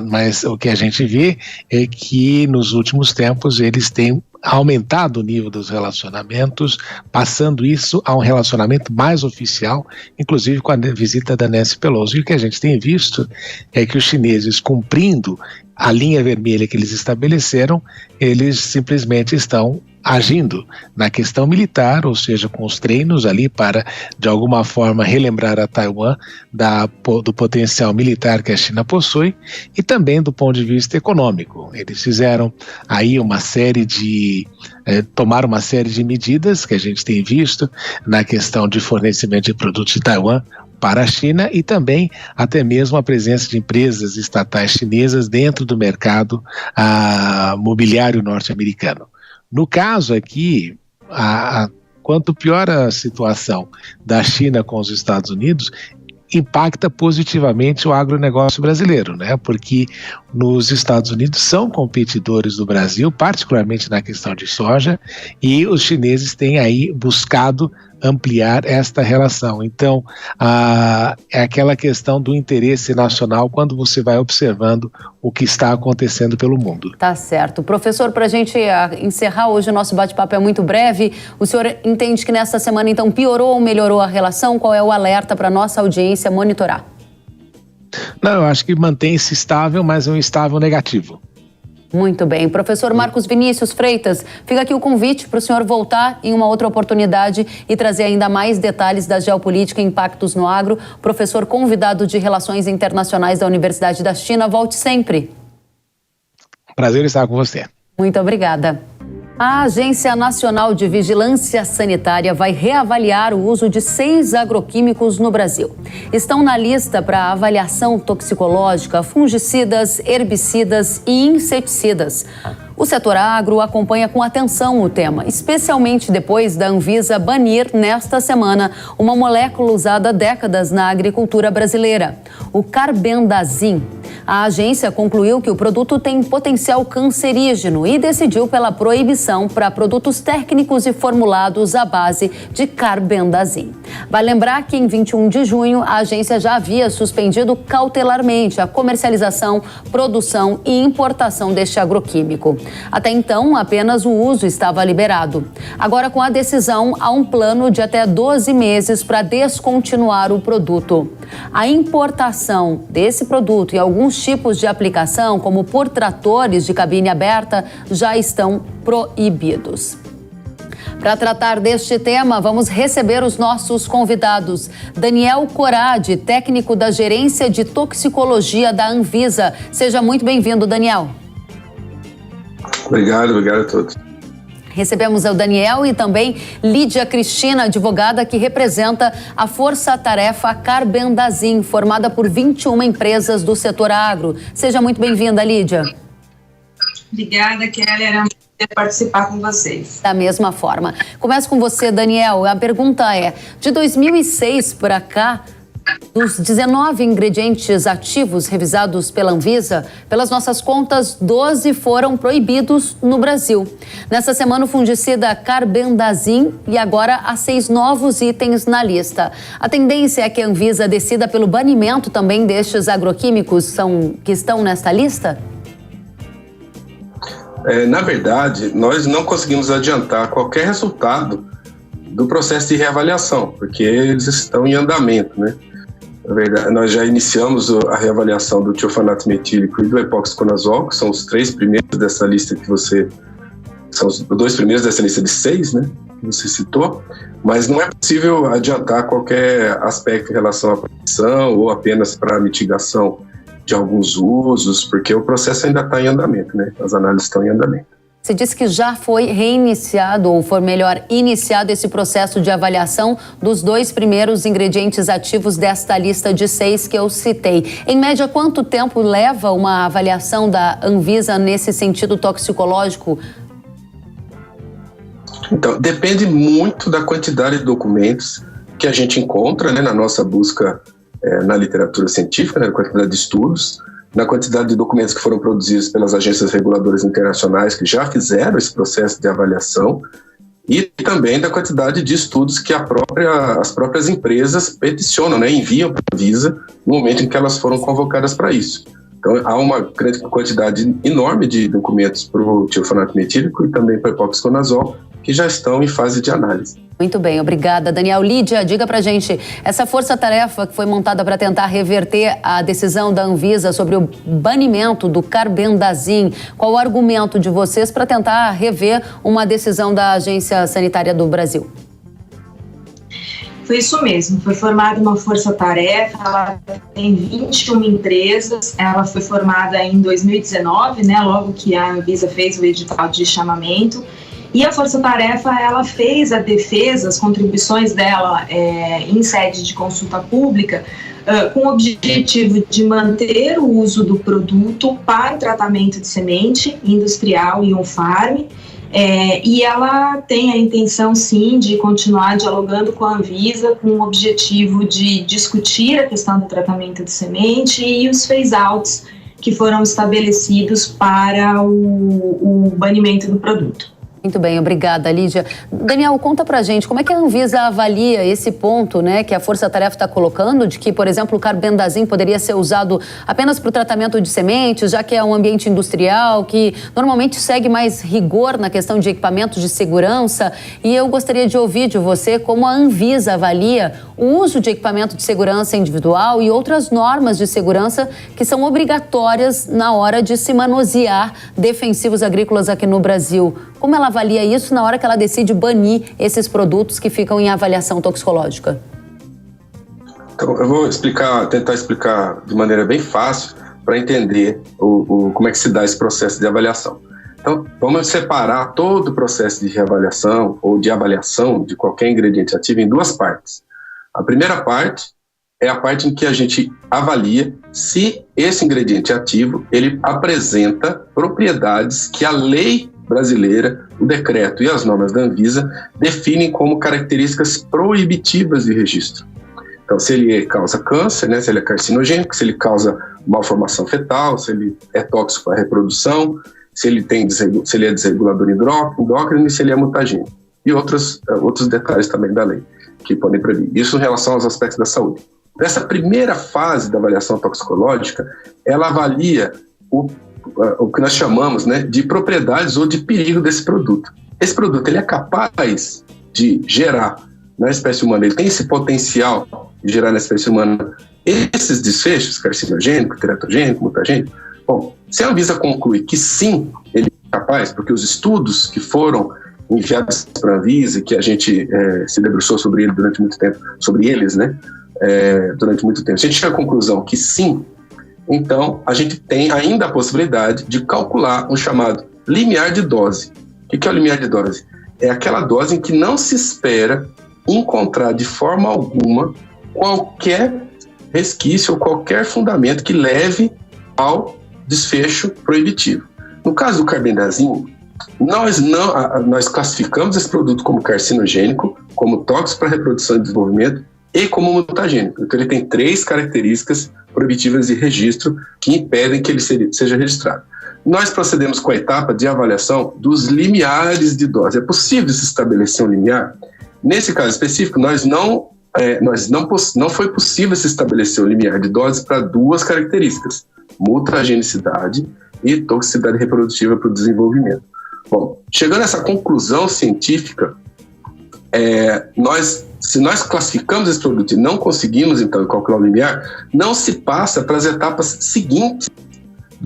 mas o que a gente vê é que nos últimos tempos eles têm aumentado o nível dos relacionamentos, passando isso a um relacionamento mais oficial, inclusive com a visita da Nancy Pelosi. E o que a gente tem visto é que os chineses, cumprindo a linha vermelha que eles estabeleceram, eles simplesmente estão agindo na questão militar, ou seja, com os treinos ali para, de alguma forma, relembrar a Taiwan do potencial militar que a China possui e também do ponto de vista econômico. Eles fizeram aí tomaram uma série de medidas que a gente tem visto na questão de fornecimento de produtos de Taiwan para a China e também até mesmo a presença de empresas estatais chinesas dentro do mercado mobiliário norte-americano. No caso aqui, quanto pior a situação da China com os Estados Unidos, impacta positivamente o agronegócio brasileiro, né? Porque nos Estados Unidos são competidores do Brasil, particularmente na questão de soja, e os chineses têm aí buscado ampliar esta relação. Então, é aquela questão do interesse nacional quando você vai observando o que está acontecendo pelo mundo. Tá certo. Professor, para a gente encerrar hoje o nosso bate-papo é muito breve, o senhor entende que nessa semana, então, piorou ou melhorou a relação? Qual é o alerta para a nossa audiência monitorar? Não, eu acho que mantém-se estável, mas é um estável negativo. Muito bem. Professor Marcos Vinícius Freitas, fica aqui o convite para o senhor voltar em uma outra oportunidade e trazer ainda mais detalhes da geopolítica e impactos no agro. Professor convidado de Relações Internacionais da Universidade da China, volte sempre. Prazer estar com você. Muito obrigada. A Agência Nacional de Vigilância Sanitária vai reavaliar o uso de 6 agroquímicos no Brasil. Estão na lista para avaliação toxicológica fungicidas, herbicidas e inseticidas. O setor agro acompanha com atenção o tema, especialmente depois da Anvisa banir nesta semana uma molécula usada há décadas na agricultura brasileira, o carbendazim. A agência concluiu que o produto tem potencial cancerígeno e decidiu pela proibição para produtos técnicos e formulados à base de carbendazim. Vai lembrar que em 21 de junho a agência já havia suspendido cautelarmente a comercialização, produção e importação deste agroquímico. Até então, apenas o uso estava liberado. Agora, com a decisão, há um plano de até 12 meses para descontinuar o produto. A importação desse produto e alguns tipos de aplicação, como por tratores de cabine aberta, já estão proibidos. Para tratar deste tema, vamos receber os nossos convidados. Daniel Corradi, técnico da Gerência de Toxicologia da Anvisa. Seja muito bem-vindo, Daniel. Obrigado a todos. Recebemos o Daniel e também Lídia Cristina, advogada que representa a Força-Tarefa Carbendazim, formada por 21 empresas do setor agro. Seja muito bem-vinda, Lídia. Obrigada, Kelly. Era um prazer participar com vocês. Da mesma forma. Começo com você, Daniel. A pergunta é, de 2006 para cá, dos 19 ingredientes ativos revisados pela Anvisa, pelas nossas contas, 12 foram proibidos no Brasil. Nessa semana, o fungicida carbendazim e agora há 6 novos itens na lista. A tendência é que a Anvisa decida pelo banimento também destes agroquímicos que estão nesta lista? Na verdade, nós não conseguimos adiantar qualquer resultado do processo de reavaliação, porque eles estão em andamento, né? Na verdade, nós já iniciamos a reavaliação do tiofanato metílico e do epoxiconazol, que são os 3 primeiros dessa lista são os 2 primeiros dessa lista de 6, né, que você citou, mas não é possível adiantar qualquer aspecto em relação à proteção ou apenas para a mitigação de alguns usos, porque o processo ainda está em andamento, né, as análises estão em andamento. Você disse que já foi reiniciado, ou for melhor, iniciado esse processo de avaliação dos 2 primeiros ingredientes ativos desta lista de 6 que eu citei. Em média, quanto tempo leva uma avaliação da Anvisa nesse sentido toxicológico? Então, depende muito da quantidade de documentos que a gente encontra, né, na nossa busca na literatura científica, né, na quantidade de estudos, na quantidade de documentos que foram produzidos pelas agências reguladoras internacionais que já fizeram esse processo de avaliação e também da quantidade de estudos que as próprias empresas peticionam, né, enviam para a Anvisa no momento em que elas foram convocadas para isso. Então, há uma grande quantidade enorme de documentos para o tiofanato metílico e também para o epoxiconazol que já estão em fase de análise. Muito bem, obrigada, Daniel. Lídia, diga pra gente, essa força-tarefa que foi montada para tentar reverter a decisão da Anvisa sobre o banimento do carbendazim, qual o argumento de vocês para tentar rever uma decisão da Agência Sanitária do Brasil? Foi isso mesmo, foi formada uma força-tarefa, ela tem 21 empresas, ela foi formada em 2019, né, logo que a Anvisa fez o edital de chamamento. E a Força-Tarefa, ela fez a defesa, as contribuições dela em sede de consulta pública, com o objetivo de manter o uso do produto para o tratamento de semente industrial e on-farm. E ela tem a intenção, sim, de continuar dialogando com a Anvisa com o objetivo de discutir a questão do tratamento de semente e os phase-outs que foram estabelecidos para o banimento do produto. Muito bem, obrigada, Lídia. Daniel, conta pra gente, como é que a Anvisa avalia esse ponto, né, que a Força Tarefa está colocando, de que, por exemplo, o carbendazim poderia ser usado apenas para o tratamento de sementes, já que é um ambiente industrial, que normalmente segue mais rigor na questão de equipamentos de segurança. E eu gostaria de ouvir de você como a Anvisa avalia o uso de equipamento de segurança individual e outras normas de segurança que são obrigatórias na hora de se manusear defensivos agrícolas aqui no Brasil. Como ela avalia isso na hora que ela decide banir esses produtos que ficam em avaliação toxicológica? Então, eu vou tentar explicar de maneira bem fácil para entender como é que se dá esse processo de avaliação. Então, vamos separar todo o processo de reavaliação ou de avaliação de qualquer ingrediente ativo em duas partes. A primeira parte é a parte em que a gente avalia se esse ingrediente ativo ele apresenta propriedades que a lei brasileira, o decreto e as normas da Anvisa definem como características proibitivas de registro. Então, se ele causa câncer, né, se ele é carcinogênico, se ele causa malformação fetal, se ele é tóxico à reprodução, se ele é desregulador endócrino e se ele é mutagênico. E outros detalhes também da lei que podem prever. Isso em relação aos aspectos da saúde. Nessa primeira fase da avaliação toxicológica, ela avalia o que nós chamamos, né, de propriedades ou de perigo desse produto. Esse produto ele é capaz de gerar na espécie humana, ele tem esse potencial de gerar na espécie humana esses desfechos, carcinogênico, teratogênico, mutagênico. Bom, se a Anvisa conclui que sim, ele é capaz, porque os estudos que foram enviados para a Anvisa, que a gente se debruçou sobre ele durante muito tempo, durante muito tempo, se a gente chega à conclusão que sim, então a gente tem ainda a possibilidade de calcular um chamado limiar de dose. O que é o limiar de dose? É aquela dose em que não se espera encontrar de forma alguma qualquer resquício ou qualquer fundamento que leve ao desfecho proibitivo. No caso do carbendazim, nós classificamos esse produto como carcinogênico, como tóxico para reprodução e desenvolvimento e como mutagênico. Então ele tem 3 características proibitivas de registro que impedem que ele seja registrado. Nós procedemos com a etapa de avaliação dos limiares de dose. É possível se estabelecer um limiar? Nesse caso específico, não foi possível se estabelecer um limiar de dose para 2 características, mutagenicidade e toxicidade reprodutiva para o desenvolvimento. Bom, chegando a essa conclusão científica, se nós classificamos esse produto e não conseguimos, então, calcular o limiar, não se passa para as etapas seguintes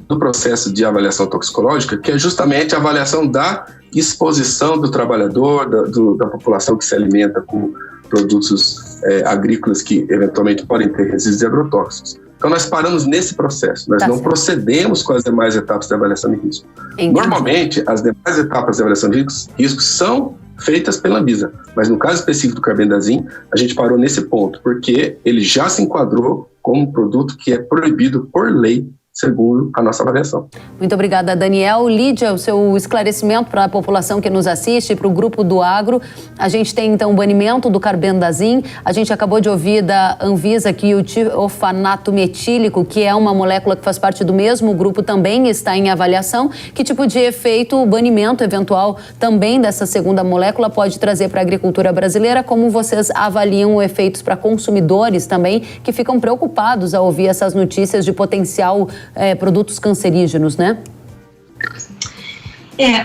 do processo de avaliação toxicológica, que é justamente a avaliação da exposição do trabalhador, da população que se alimenta com produtos agrícolas que eventualmente podem ter resíduos agrotóxicos. Então, nós paramos nesse processo, nós não procedemos com as demais etapas de avaliação de risco. Entendi. Normalmente, as demais etapas de avaliação de risco são feitas pela Anvisa, mas no caso específico do carbendazim, a gente parou nesse ponto, porque ele já se enquadrou como um produto que é proibido por lei, segundo a nossa avaliação. Muito obrigada, Daniel. Lídia, o seu esclarecimento para a população que nos assiste, para o Grupo do Agro. A gente tem, então, o banimento do carbendazim. A gente acabou de ouvir da Anvisa que o tiofanato metílico, que é uma molécula que faz parte do mesmo grupo, também está em avaliação. Que tipo de efeito o banimento eventual também dessa segunda molécula pode trazer para a agricultura brasileira? Como vocês avaliam efeitos para consumidores também, que ficam preocupados ao ouvir essas notícias de potencial produtos cancerígenos, né?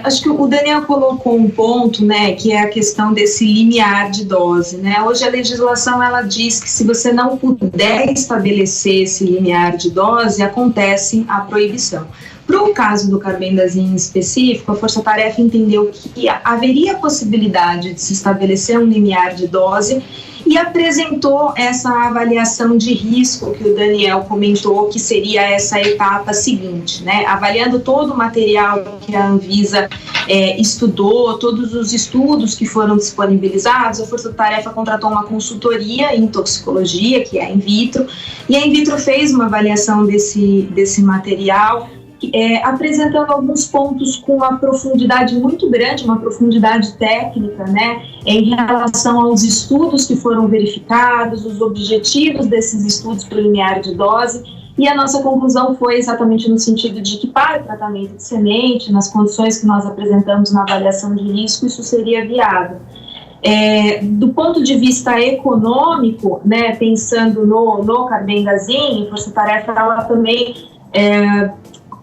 Acho que o Daniel colocou um ponto, né, que é a questão desse limiar de dose, né? Hoje a legislação, ela diz que se você não puder estabelecer esse limiar de dose, acontece a proibição. Para o caso do carbendazim específico, a Força Tarefa entendeu que haveria possibilidade de se estabelecer um limiar de dose e apresentou essa avaliação de risco que o Daniel comentou, que seria essa etapa seguinte, né? Avaliando todo o material que a Anvisa estudou, todos os estudos que foram disponibilizados, a Força Tarefa contratou uma consultoria em toxicologia, que é a In Vitro, e a In Vitro fez uma avaliação desse material, apresentando alguns pontos com uma profundidade muito grande, uma profundidade técnica, né, em relação aos estudos que foram verificados, os objetivos desses estudos para o limiar de dose, E a nossa conclusão foi exatamente no sentido de que para o tratamento de semente, nas condições que nós apresentamos na avaliação de risco, isso seria viável. Do ponto de vista econômico, né, pensando no carbendazim, a Força Tarefa ela também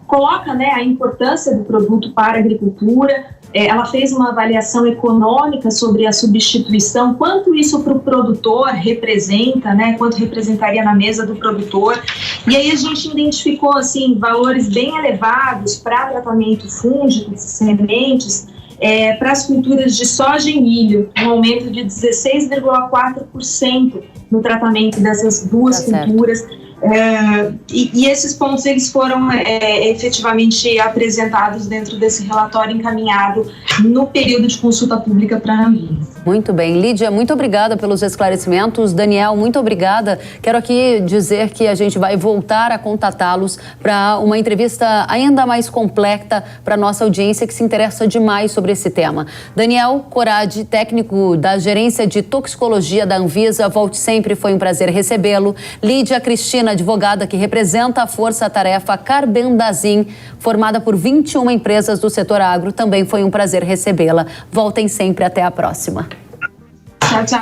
coloca, né, a importância do produto para a agricultura. Ela fez uma avaliação econômica sobre a substituição, quanto isso para o produtor representa, né, quanto representaria na mesa do produtor. E aí a gente identificou assim, valores bem elevados para tratamento fúngico de sementes, para as culturas de soja e milho, um aumento de 16,4% no tratamento dessas duas culturas. E esses pontos eles foram efetivamente apresentados dentro desse relatório encaminhado no período de consulta pública para a Anvisa. Muito bem. Lídia, muito obrigada pelos esclarecimentos. Daniel, muito obrigada. Quero aqui dizer que a gente vai voltar a contatá-los para uma entrevista ainda mais completa para a nossa audiência que se interessa demais sobre esse tema. Daniel Corradi, técnico da Gerência de Toxicologia da Anvisa, volte sempre, foi um prazer recebê-lo. Lídia Cristina, advogada que representa a força-tarefa Carbendazim, formada por 21 empresas do setor agro, também foi um prazer recebê-la. Voltem sempre, até a próxima. Tchau, tchau.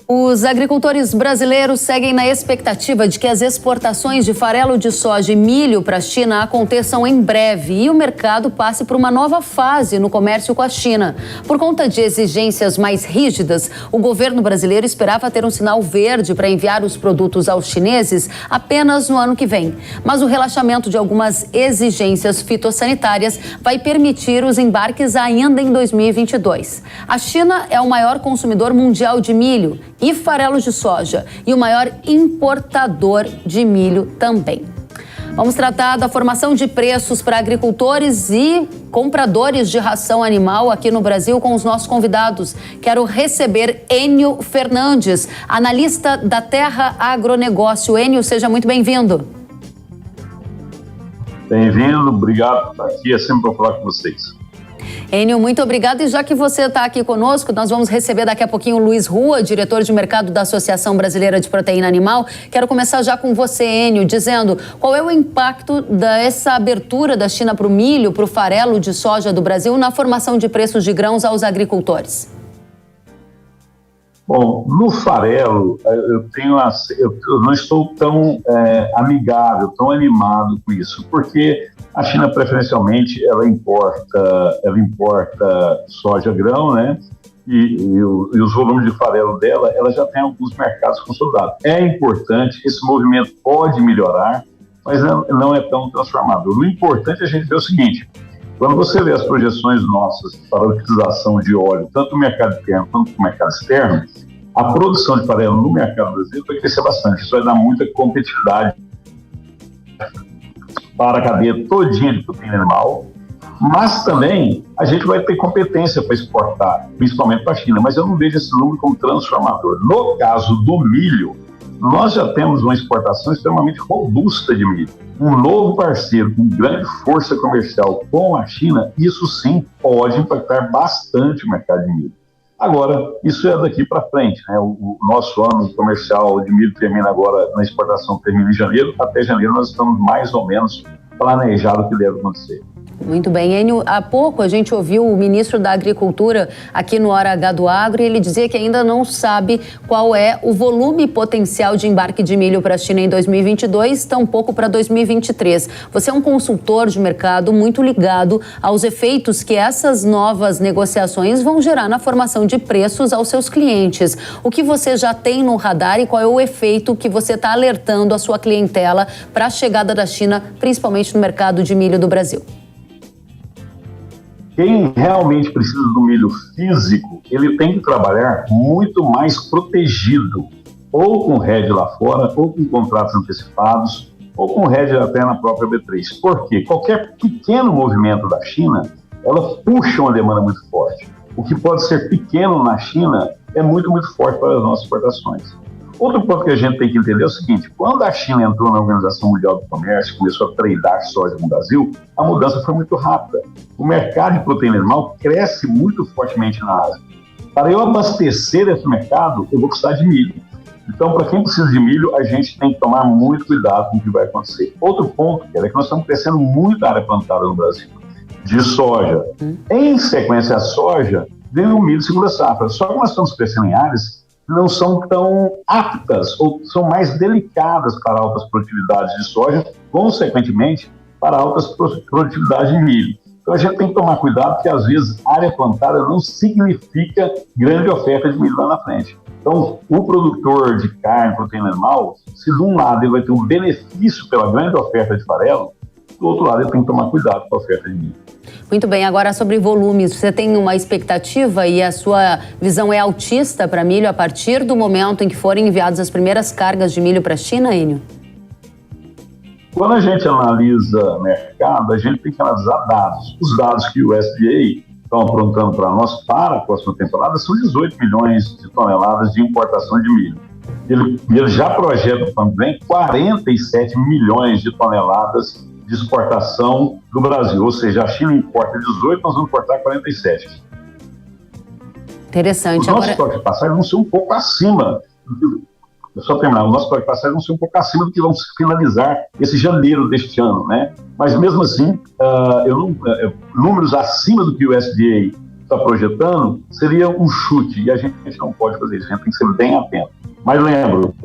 Os agricultores brasileiros seguem na expectativa de que as exportações de farelo de soja e milho para a China aconteçam em breve e o mercado passe por uma nova fase no comércio com a China. Por conta de exigências mais rígidas, o governo brasileiro esperava ter um sinal verde para enviar os produtos aos chineses apenas no ano que vem. Mas o relaxamento de algumas exigências fitossanitárias vai permitir os embarques ainda em 2022. A China é o maior consumidor mundial de milho e farelos de soja e o maior importador de milho também. Vamos tratar da formação de preços para agricultores e compradores de ração animal aqui no Brasil com os nossos convidados. Quero receber Enio Fernandes, analista da Terra Agronegócio. Enio, seja muito bem-vindo. Bem-vindo, obrigado por estar aqui, é sempre para falar com vocês. Enio, muito obrigada. E já que você está aqui conosco, nós vamos receber daqui a pouquinho o Luiz Rua, diretor de mercado da Associação Brasileira de Proteína Animal. Quero começar já com você, Enio, dizendo qual é o impacto dessa abertura da China para o milho, para o farelo de soja do Brasil na formação de preços de grãos aos agricultores. Bom, no farelo, eu não estou tão amigável, tão animado com isso, porque a China, preferencialmente, ela importa soja grão, né? E os volumes de farelo dela, ela já tem alguns mercados consolidados. É importante, esse movimento pode melhorar, mas não é tão transformador. O importante é a gente ver o seguinte: quando você vê as projeções nossas para a utilização de óleo, tanto no mercado interno quanto no mercado externo, a produção de farelo no mercado brasileiro vai crescer bastante. Isso vai dar muita competitividade para a cadeia todinha de proteína animal, mas também a gente vai ter competência para exportar, principalmente para a China, mas eu não vejo esse número como transformador. No caso do milho, nós já temos uma exportação extremamente robusta de milho. Um novo parceiro com grande força comercial com a China, isso sim pode impactar bastante o mercado de milho. Agora, isso é daqui para frente, né? O nosso ano comercial de milho termina agora, na exportação termina em janeiro. Até janeiro nós estamos mais ou menos planejados o que deve acontecer. Muito bem, Enio. Há pouco a gente ouviu o ministro da Agricultura aqui no Hora H do Agro e ele dizia que ainda não sabe qual é o volume potencial de embarque de milho para a China em 2022, tampouco para 2023. Você é um consultor de mercado muito ligado aos efeitos que essas novas negociações vão gerar na formação de preços aos seus clientes. O que você já tem no radar e qual é o efeito que você está alertando a sua clientela para a chegada da China, principalmente no mercado de milho do Brasil? Quem realmente precisa do milho físico, ele tem que trabalhar muito mais protegido, ou com hedge lá fora, ou com contratos antecipados, ou com hedge até na própria B3. Por quê? Qualquer pequeno movimento da China, ela puxa uma demanda muito forte. O que pode ser pequeno na China é muito, muito forte para as nossas exportações. Outro ponto que a gente tem que entender é o seguinte: quando a China entrou na Organização Mundial do Comércio, começou a tradar soja no Brasil, a mudança foi muito rápida. O mercado de proteína animal cresce muito fortemente na Ásia. Para eu abastecer esse mercado, eu vou precisar de milho. Então, para quem precisa de milho, a gente tem que tomar muito cuidado com o que vai acontecer. Outro ponto, é que nós estamos crescendo muito a área plantada no Brasil, de soja. Em sequência à soja, vem o milho segunda safra. Só que nós estamos crescendo em áreas que não são tão aptas ou são mais delicadas para altas produtividades de soja, consequentemente, para altas produtividades de milho. Então a gente tem que tomar cuidado, porque às vezes área plantada não significa grande oferta de milho lá na frente. Então, o produtor de carne, proteína animal, se de um lado ele vai ter um benefício pela grande oferta de farelo, do outro lado ele tem que tomar cuidado com a oferta de milho. Muito bem, agora sobre volumes, você tem uma expectativa e a sua visão é altista para milho a partir do momento em que forem enviadas as primeiras cargas de milho para a China, Enio? Quando a gente analisa mercado, a gente tem que analisar dados. Os dados que o USDA estão aprontando para nós para a próxima temporada são 18 milhões de toneladas de importação de milho. Ele já projeta também 47 milhões de toneladas de exportação do Brasil. Ou seja, a China importa 18, nós vamos importar 47. Interessante. Os nossos estoques de passagem vão ser um pouco acima. Só terminar, o nosso estoque de passagem vão ser um pouco acima do que vamos finalizar esse janeiro deste ano, né? Mas mesmo assim, números acima do que o USDA está projetando seria um chute, e a gente não pode fazer isso, a gente tem que ser bem atento. Mas lembro,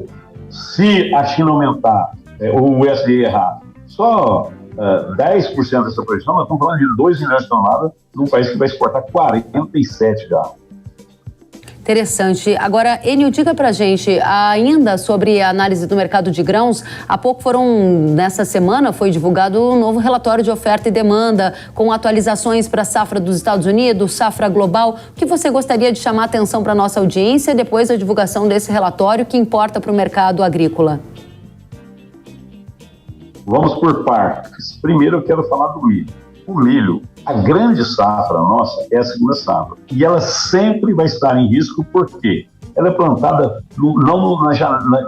se a China aumentar, ou o USDA errar, só 10% dessa projeção, nós estamos falando de 2 milhões de toneladas num país que vai exportar 47 já. Interessante. Agora, Enio, diga pra gente ainda sobre a análise do mercado de grãos. Há pouco nessa semana foi divulgado um novo relatório de oferta e demanda com atualizações para a safra dos Estados Unidos, safra global. O que você gostaria de chamar a atenção para a nossa audiência depois da divulgação desse relatório que importa para o mercado agrícola? Vamos por partes. Primeiro eu quero falar do milho. O milho, a grande safra nossa é a segunda safra. E ela sempre vai estar em risco porque ela é plantada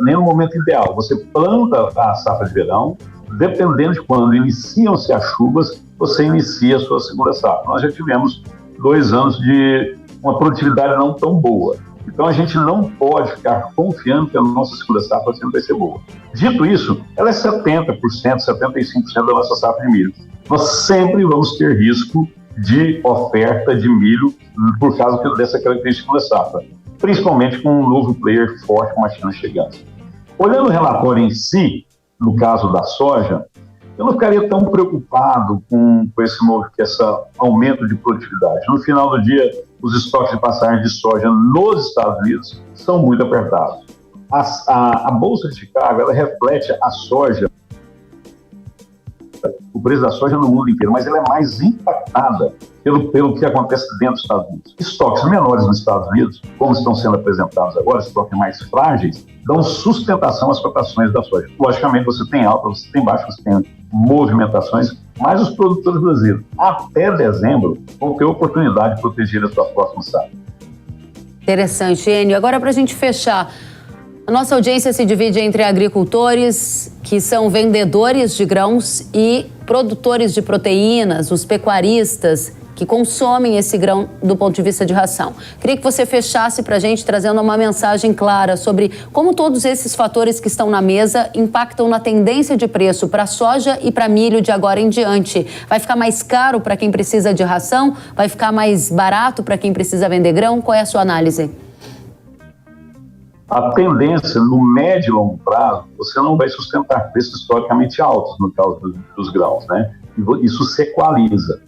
nem no momento ideal. Você planta a safra de verão, dependendo de quando iniciam-se as chuvas, você inicia a sua segunda safra. Nós já tivemos 2 anos de uma produtividade não tão boa. Então a gente não pode ficar confiando que a nossa segunda safra sempre vai ser boa. Dito isso, ela é 70%, 75% da nossa safra de milho. Nós sempre vamos ter risco de oferta de milho por causa dessa característica da safra, principalmente com um novo player forte como a China chegando. Olhando o relatório em si, no caso da soja, eu não ficaria tão preocupado com esse aumento de produtividade. No final do dia, os estoques de passagem de soja nos Estados Unidos são muito apertados. A Bolsa de Chicago, ela reflete a soja, o preço da soja no mundo inteiro, mas ela é mais impactada pelo que acontece dentro dos Estados Unidos. Estoques menores nos Estados Unidos, como estão sendo apresentados agora, estoques mais frágeis, dão sustentação às cotações da soja. Logicamente, você tem altas, você tem baixas, você tem movimentações, mas os produtores brasileiros, até dezembro, vão ter oportunidade de proteger a sua próxima safra. Interessante, Enio. Agora, para a gente fechar, a nossa audiência se divide entre agricultores, que são vendedores de grãos, e produtores de proteínas, os pecuaristas, que consomem esse grão do ponto de vista de ração. Queria que você fechasse para a gente trazendo uma mensagem clara sobre como todos esses fatores que estão na mesa impactam na tendência de preço para soja e para milho de agora em diante. Vai ficar mais caro para quem precisa de ração? Vai ficar mais barato para quem precisa vender grão? Qual é a sua análise? A tendência no médio e longo prazo, você não vai sustentar preços historicamente altos no caso dos grãos, né? Isso se equaliza.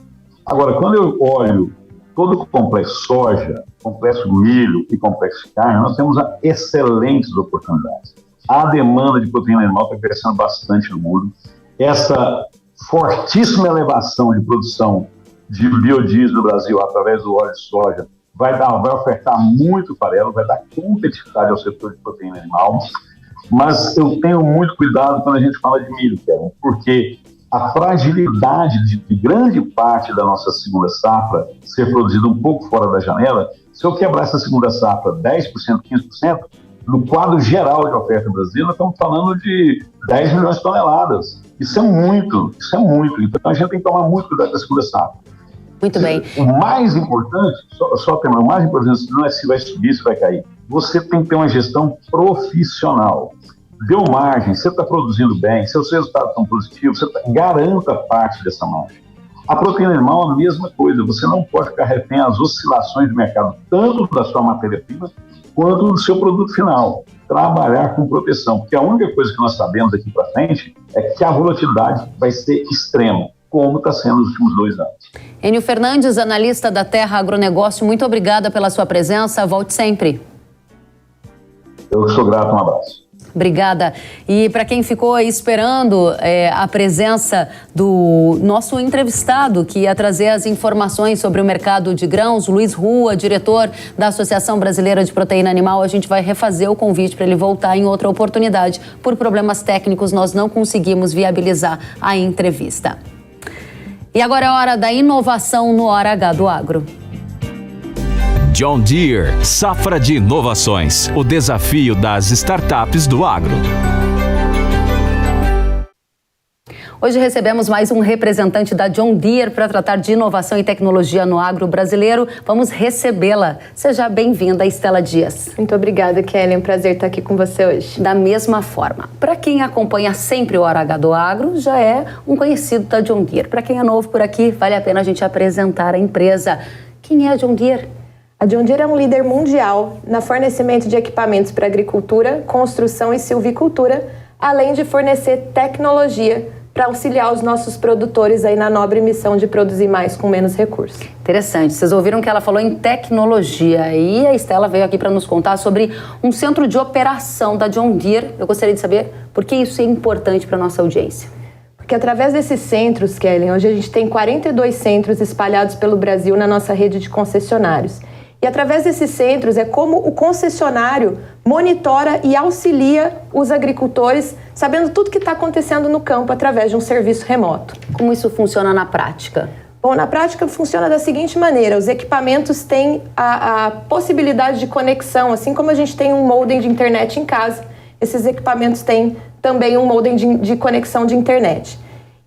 Agora, quando eu olho todo o complexo soja, complexo milho e complexo carne, nós temos excelentes oportunidades. A demanda de proteína animal está crescendo bastante no mundo. Essa fortíssima elevação de produção de biodiesel no Brasil através do óleo de soja vai ofertar muito farelo, vai dar competitividade ao setor de proteína animal, mas eu tenho muito cuidado quando a gente fala de milho, Kevin, porque a fragilidade de grande parte da nossa segunda safra ser produzida um pouco fora da janela, se eu quebrar essa segunda safra 10%, 15%, no quadro geral de oferta brasileira, nós estamos falando de 10 milhões de toneladas. Isso é muito. Então a gente tem que tomar muito cuidado com a segunda safra. Muito bem. O mais importante, só terminar, o mais importante não é se vai subir, se vai cair. você tem que ter uma gestão profissional. Deu margem, você está produzindo bem, seus resultados estão positivos, garanta parte dessa margem. A proteína animal é a mesma coisa, você não pode ficar refém às oscilações do mercado, tanto da sua matéria-prima quanto do seu produto final. Trabalhar com proteção, porque a única coisa que nós sabemos daqui para frente é que a volatilidade vai ser extrema, como está sendo nos últimos 2 anos. Enio Fernandes, analista da Terra Agronegócio, muito obrigada pela sua presença, volte sempre. Eu sou grato, um abraço. Obrigada. E para quem ficou aí esperando a presença do nosso entrevistado, que ia trazer as informações sobre o mercado de grãos, Luiz Rua, diretor da Associação Brasileira de Proteína Animal, a gente vai refazer o convite para ele voltar em outra oportunidade. Por problemas técnicos, nós não conseguimos viabilizar a entrevista. E agora é hora da inovação no Hora H do Agro. John Deere, safra de inovações, o desafio das startups do agro. Hoje recebemos mais um representante da John Deere para tratar de inovação e tecnologia no agro brasileiro. Vamos recebê-la. Seja bem-vinda, Estela Dias. Muito obrigada, Kelly. É um prazer estar aqui com você hoje. Da mesma forma, para quem acompanha sempre o Hora H do Agro, já é um conhecido da John Deere. Para quem é novo por aqui, vale a pena a gente apresentar a empresa. Quem é a John Deere? A John Deere é um líder mundial no fornecimento de equipamentos para agricultura, construção e silvicultura, além de fornecer tecnologia para auxiliar os nossos produtores aí na nobre missão de produzir mais com menos recursos. Interessante. Vocês ouviram que ela falou em tecnologia e a Estela veio aqui para nos contar sobre um centro de operação da John Deere. Eu gostaria de saber por que isso é importante para a nossa audiência. Porque através desses centros, Kelly, hoje a gente tem 42 centros espalhados pelo Brasil na nossa rede de concessionários. E através desses centros é como o concessionário monitora e auxilia os agricultores, sabendo tudo que está acontecendo no campo através de um serviço remoto. Como isso funciona na prática? Bom, na prática funciona da seguinte maneira: os equipamentos têm a possibilidade de conexão, assim como a gente tem um modem de internet em casa, esses equipamentos têm também um modem de conexão de internet.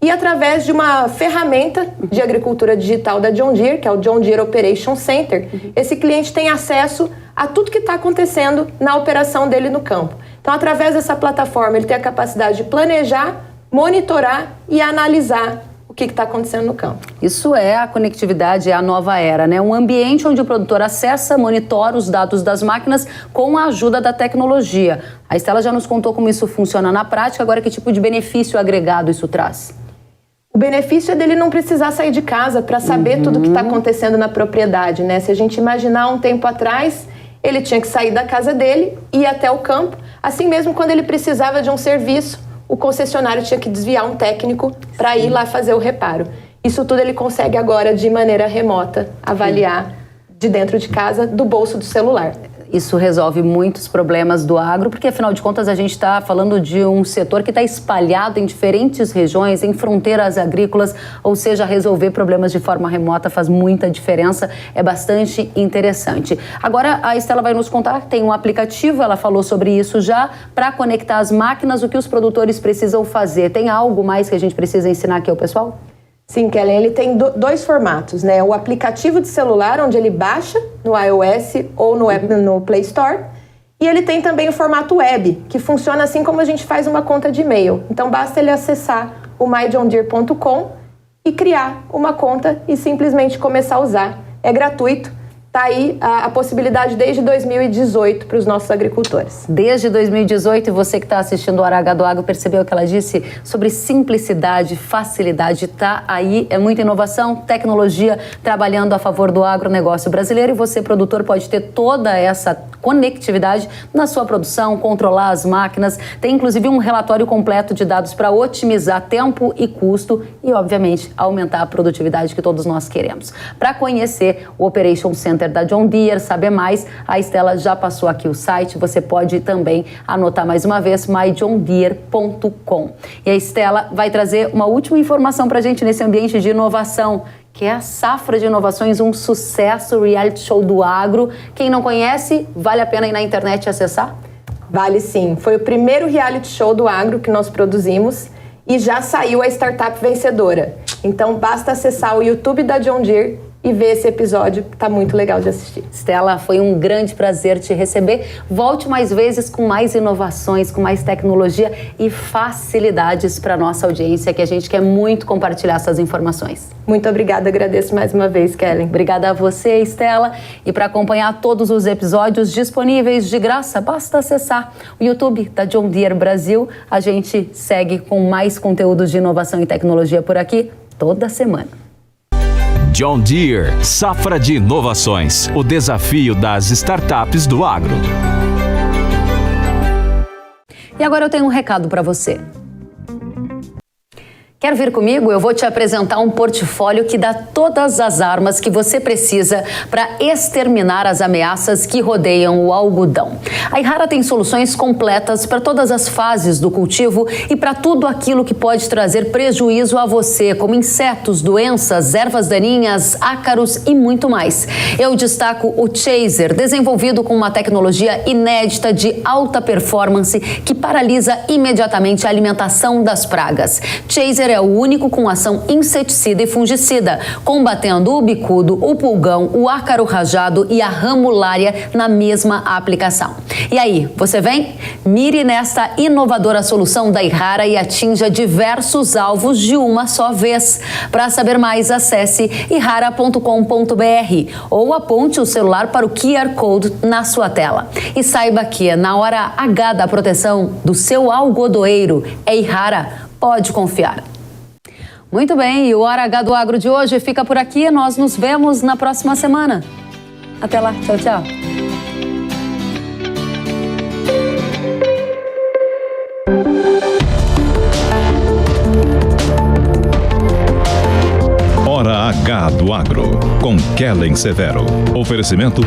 E através de uma ferramenta de agricultura digital da John Deere, que é o John Deere Operation Center, esse cliente tem acesso a tudo que está acontecendo na operação dele no campo. Então, através dessa plataforma, ele tem a capacidade de planejar, monitorar e analisar o que está acontecendo no campo. Isso é a conectividade, é a nova era, né? Um ambiente onde o produtor acessa, monitora os dados das máquinas com a ajuda da tecnologia. A Estela já nos contou como isso funciona na prática, agora que tipo de benefício agregado isso traz? O benefício é dele não precisar sair de casa para saber tudo o que está acontecendo na propriedade, né? Se a gente imaginar um tempo atrás, ele tinha que sair da casa dele e ir até o campo. Assim mesmo, quando ele precisava de um serviço, o concessionário tinha que desviar um técnico para ir lá fazer o reparo. Isso tudo ele consegue agora, de maneira remota, avaliar de dentro de casa, do bolso do celular. Isso resolve muitos problemas do agro, porque afinal de contas a gente está falando de um setor que está espalhado em diferentes regiões, em fronteiras agrícolas, ou seja, resolver problemas de forma remota faz muita diferença, é bastante interessante. Agora a Estela vai nos contar que tem um aplicativo, ela falou sobre isso já, para conectar as máquinas, o que os produtores precisam fazer. Tem algo mais que a gente precisa ensinar aqui ao pessoal? Sim, Kelly, ele tem dois formatos, né? O aplicativo de celular, onde ele baixa no iOS ou no Play Store, e ele tem também o formato web, que funciona assim como a gente faz uma conta de e-mail. Então basta ele acessar o myjohndeere.com e criar uma conta e simplesmente começar a usar. É gratuito. Está aí a possibilidade desde 2018 para os nossos agricultores. Desde 2018, e você que está assistindo o Hora H do Agro percebeu o que ela disse sobre simplicidade, facilidade, está aí, é muita inovação, tecnologia trabalhando a favor do agronegócio brasileiro, e você, produtor, pode ter toda essa conectividade na sua produção, controlar as máquinas, tem inclusive um relatório completo de dados para otimizar tempo e custo e, obviamente, aumentar a produtividade que todos nós queremos. Para conhecer o Operation Center da John Deere, saber mais, a Estela já passou aqui o site, você pode também anotar mais uma vez, myjohndeere.com. E a Estela vai trazer uma última informação para a gente nesse ambiente de inovação, que é a Safra de Inovações, um sucesso, reality show do agro. Quem não conhece, vale a pena ir na internet e acessar? Vale sim, foi o primeiro reality show do agro que nós produzimos e já saiu a startup vencedora. Então basta acessar o YouTube da John Deere e ver esse episódio, que tá muito legal de assistir. Stella, foi um grande prazer te receber. Volte mais vezes com mais inovações, com mais tecnologia e facilidades para nossa audiência, que a gente quer muito compartilhar essas informações. Muito obrigada, agradeço mais uma vez, Kellen. Obrigada a você, Stella. E para acompanhar todos os episódios disponíveis de graça, basta acessar o YouTube da John Deere Brasil. A gente segue com mais conteúdos de inovação e tecnologia por aqui toda semana. John Deere, safra de inovações, o desafio das startups do agro. E agora eu tenho um recado para você. Quer vir comigo? Eu vou te apresentar um portfólio que dá todas as armas que você precisa para exterminar as ameaças que rodeiam o algodão. A Yara tem soluções completas para todas as fases do cultivo e para tudo aquilo que pode trazer prejuízo a você, como insetos, doenças, ervas daninhas, ácaros e muito mais. Eu destaco o Chaser, desenvolvido com uma tecnologia inédita de alta performance que paralisa imediatamente a alimentação das pragas. Chaser é o único com ação inseticida e fungicida, combatendo o bicudo, o pulgão, o ácaro rajado e a ramulária na mesma aplicação. E aí, você vem? Mire nesta inovadora solução da Yara e atinja diversos alvos de uma só vez. Para saber mais, acesse yara.com.br ou aponte o celular para o QR Code na sua tela. E saiba que na hora H da proteção do seu algodoeiro é Yara. Pode confiar. Muito bem, e o Hora H do Agro de hoje fica por aqui. Nós nos vemos na próxima semana. Até lá. Tchau, tchau. Hora H do Agro, com Kellen Severo. Oferecimento